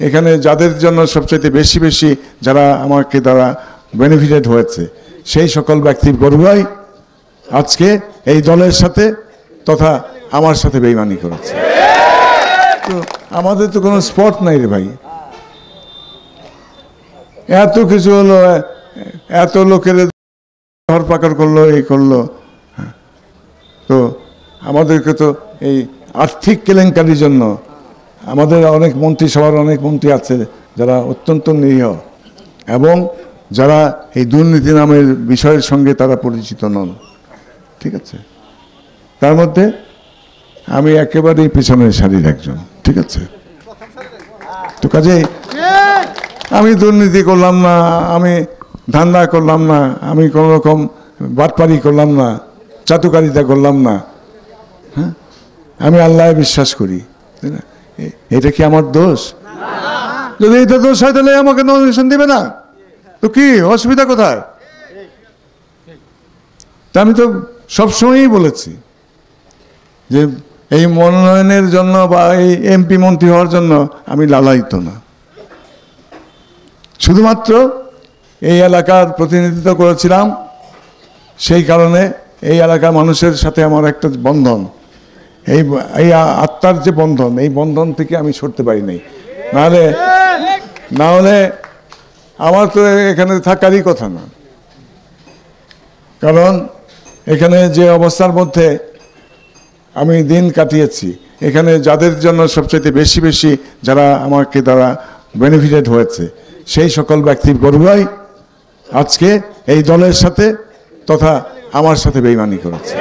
এখানে যাদের জন্য সবচেয়ে বেশি বেশি যারা আমাকে দ্বারা বেনিফিটেড হয়েছে সেই সকল ব্যক্তির বড়ুয়াই আজকে এই দলের সাথে তথা আমার সাথে বেইমানি করেছে। তো আমাদের তো কোনো স্পট নাই রে ভাই, এত কিছু হলো, এত লোকের ধরপাকড় করলো, এই করলো। তো আমাদেরকে তো এই আর্থিক কেলেঙ্কারির জন্য আমাদের অনেক মন্ত্রিসভার অনেক মন্ত্রী আছে যারা অত্যন্ত নিরীহ এবং যারা এই দুর্নীতি নামের বিষয়ের সঙ্গে তারা পরিচিত নন, ঠিক আছে। তার মধ্যে আমি একেবারেই পিছনের সারির একজন, ঠিক আছে। তো কাজেই আমি দুর্নীতি করলাম না, আমি ধান্দা করলাম না, আমি কোনো রকম বাটপারি করলাম না, চাতুকারিতা করলাম না। হ্যাঁ, আমি আল্লাহ বিশ্বাস করি, তাই না? এটা কি আমার দোষ? যদি এটা দোষ হয় তাহলে আমাকে নমিনেশন দিবে না, তো কি অসুবিধা কোথায়? তা আমি তো সবসময়ই বলেছি যে এই মনোনয়নের জন্য বা এই এমপি মন্ত্রী হওয়ার জন্য আমি লালায়িত না, শুধুমাত্র এই এলাকার প্রতিনিধিত্ব করেছিলাম। সেই কারণে এই এলাকার মানুষের সাথে আমার একটা বন্ধন, এই আত্মার যে বন্ধন, এই বন্ধন থেকে আমি সরতে পারি নাই। না হলে আমার তো এখানে থাকারই কথা না। কারণ এখানে যে অবস্থার মধ্যে আমি দিন কাটিয়েছি, এখানে যাদের জন্য সবচেয়ে বেশি বেশি যারা আমাকে দ্বারা বেনিফিটেড হয়েছে সেই সকল ব্যক্তির বড়ুয়াই আজকে এই দলের সাথে তথা আমার সাথে বেইমানি করেছে।